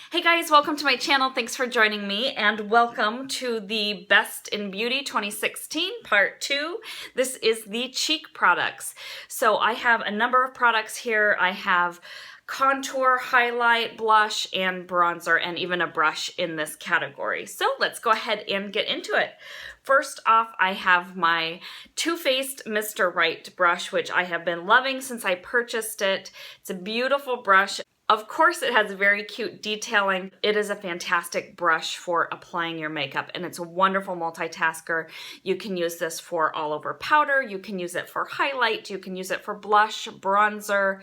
Hey guys, welcome to my channel. Thanks for joining me and welcome to the Best in Beauty 2016 Part 2. This is the cheek products. So I have a number of products here. I have contour, highlight, blush, and bronzer, and even a brush in this category. So let's go ahead and get into it. First off, I have my Too Faced Mr. Right brush, which I have been loving since I purchased it. It's a beautiful brush. Of course, it has very cute detailing. It is a fantastic brush for applying your makeup, and it's a wonderful multitasker. You can use this for all over powder, you can use it for highlight, you can use it for blush, bronzer,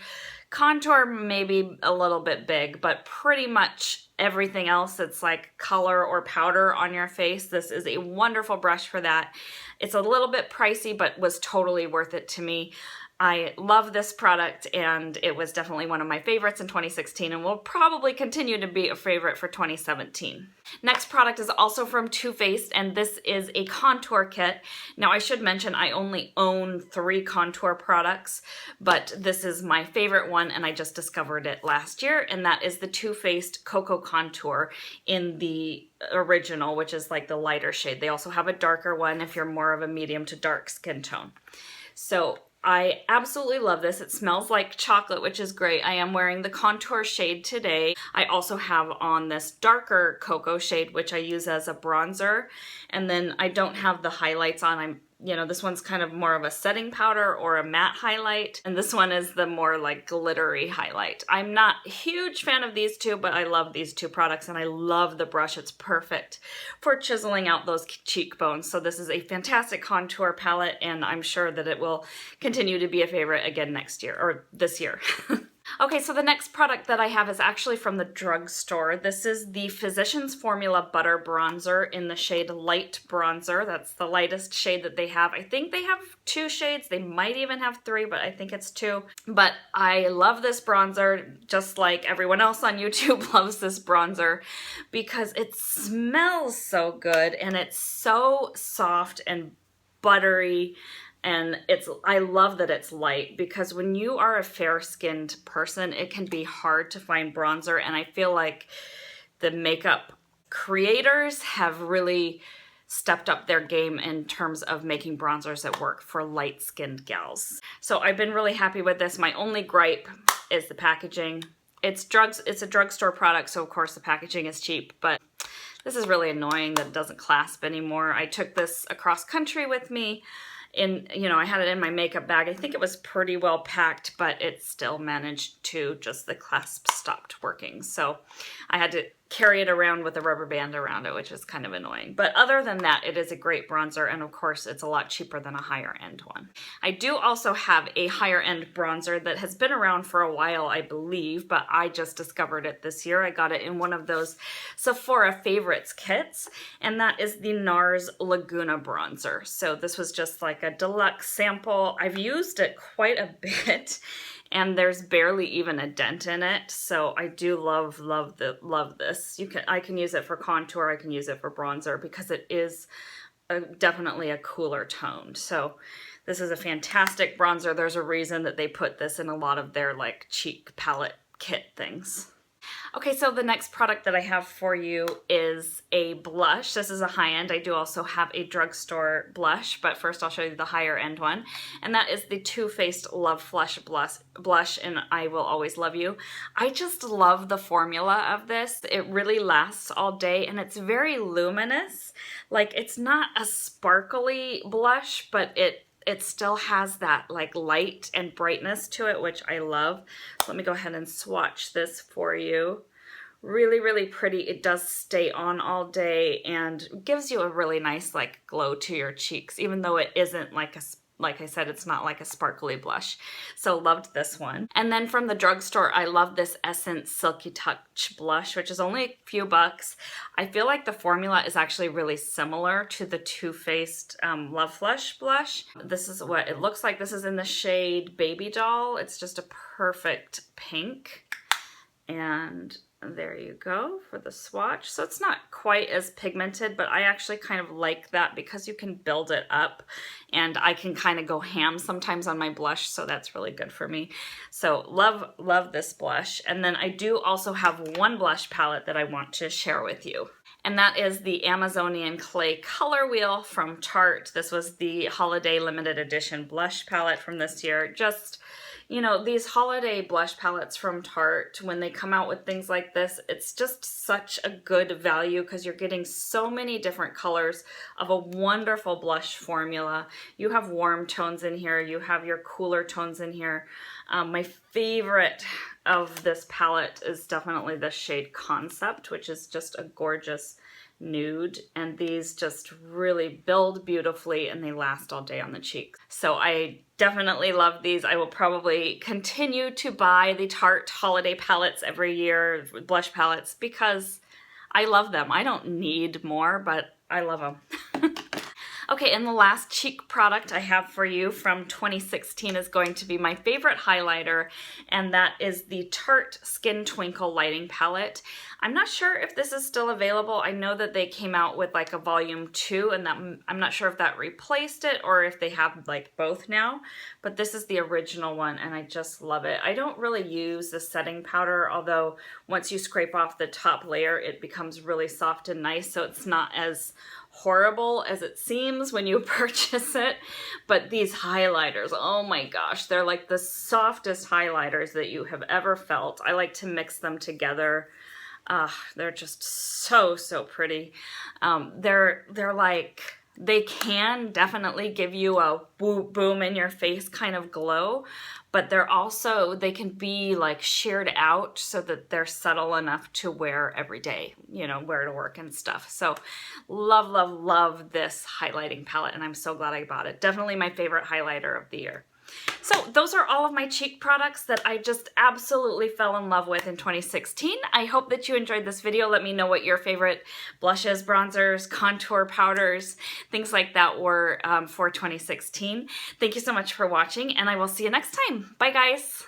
contour maybe a little bit big, but pretty much everything else that's like color or powder on your face, this is a wonderful brush for that. It's a little bit pricey, but was totally worth it to me. I love this product and it was definitely one of my favorites in 2016 and will probably continue to be a favorite for 2017. Next product is also from Too Faced and this is a contour kit. Now I should mention I only own 3 contour products, but this is my favorite one and I just discovered it last year, and that is the Too Faced Cocoa Contour in the original, which is like the lighter shade. They also have a darker one if you're more of a medium to dark skin tone. So I absolutely love this. It smells like chocolate, which is great. I am wearing the contour shade today. I also have on this darker cocoa shade, which I use as a bronzer. And then I don't have the highlights on. This one's kind of more of a setting powder or a matte highlight. And this one is the more like glittery highlight. I'm not a huge fan of these two, but I love these two products and I love the brush. It's perfect for chiseling out those cheekbones. So this is a fantastic contour palette and I'm sure that it will continue to be a favorite again next year or this year. Okay, so the next product that I have is actually from the drugstore. This is the Physicians Formula Butter Bronzer in the shade Light Bronzer. That's the lightest shade that they have. I think they have 2 shades. They might even have 3, but I think it's 2. But I love this bronzer, just like everyone else on YouTube loves this bronzer, because it smells so good and it's so soft and buttery. And I love that it's light, because when you are a fair-skinned person, it can be hard to find bronzer, and I feel like the makeup creators have really stepped up their game in terms of making bronzers that work for light-skinned gals. So I've been really happy with this. My only gripe is the packaging. It's a drugstore product, so of course the packaging is cheap, but this is really annoying that it doesn't clasp anymore. I took this across country with me. I had it in my makeup bag. I think it was pretty well packed, but it still managed to, just the clasp stopped working. So I had to carry it around with a rubber band around it, which is kind of annoying. But other than that, it is a great bronzer, and of course it's a lot cheaper than a higher end one. I do also have a higher end bronzer that has been around for a while, I believe, but I just discovered it this year. I got it in one of those Sephora favorites kits, and that is the NARS Laguna bronzer. So this was just like a deluxe sample. I've used it quite a bit and there's barely even a dent in it, so I do love this. I can use it for contour, I can use it for bronzer, because it is definitely a cooler tone. So this is a fantastic bronzer. There's a reason that they put this in a lot of their like cheek palette kit things. Okay, so the next product that I have for you is a blush. This is a high-end. I do also have a drugstore blush, but first I'll show you the higher end one. And that is the Too Faced Love Flush blush in I Will Always Love You. I just love the formula of this. It really lasts all day and it's very luminous. Like, it's not a sparkly blush, but it still has that like light and brightness to it, which I love. So let me go ahead and swatch this for you. Really, really pretty. It does stay on all day and gives you a really nice like glow to your cheeks, even though it isn't like I said, it's not like a sparkly blush. So loved this one. And then from the drugstore, I love this Essence Silky Touch blush, which is only a few bucks. I feel like the formula is actually really similar to the Too Faced Love Flush blush. This is what it looks like. This is in the shade Baby Doll. It's just a perfect pink. And there you go for the swatch. So it's not quite as pigmented, but I actually kind of like that because you can build it up, and I can kind of go ham sometimes on my blush, so that's really good for me. So love this blush. And then I do also have one blush palette that I want to share with you. And that is the Amazonian Clay Color Wheel from Tarte. This was the holiday limited edition blush palette from this year. Just, you know, these holiday blush palettes from Tarte, when they come out with things like this, it's just such a good value because you're getting so many different colors of a wonderful blush formula. You have warm tones in here, you have your cooler tones in here. My favorite of this palette is definitely the shade Concept, which is just a gorgeous nude, and these just really build beautifully and they last all day on the cheeks. So I definitely love these. I will probably continue to buy the Tarte holiday palettes every year, blush palettes, because I love them. I don't need more, but I love them. Okay, and the last cheek product I have for you from 2016 is going to be my favorite highlighter, and that is the Tarte Skin Twinkle Lighting Palette. I'm not sure if this is still available. I know that they came out with like a volume 2, and that I'm not sure if that replaced it or if they have like both now, but this is the original one and I just love it. I don't really use the setting powder, although once you scrape off the top layer, it becomes really soft and nice, so it's not as horrible as it seems when you purchase it. But these highlighters, oh my gosh, they're like the softest highlighters that you have ever felt. I like to mix them together. They're just so pretty. They're like, they can definitely give you a boom in your face kind of glow, but they're also, they can be like sheared out so that they're subtle enough to wear every day, you know, wear to work and stuff. So love this highlighting palette, and I'm so glad I bought it. Definitely my favorite highlighter of the year. So those are all of my cheek products that I just absolutely fell in love with in 2016. I hope that you enjoyed this video. Let me know what your favorite blushes, bronzers, contour powders, things like that were for 2016. Thank you so much for watching, and I will see you next time. Bye, guys.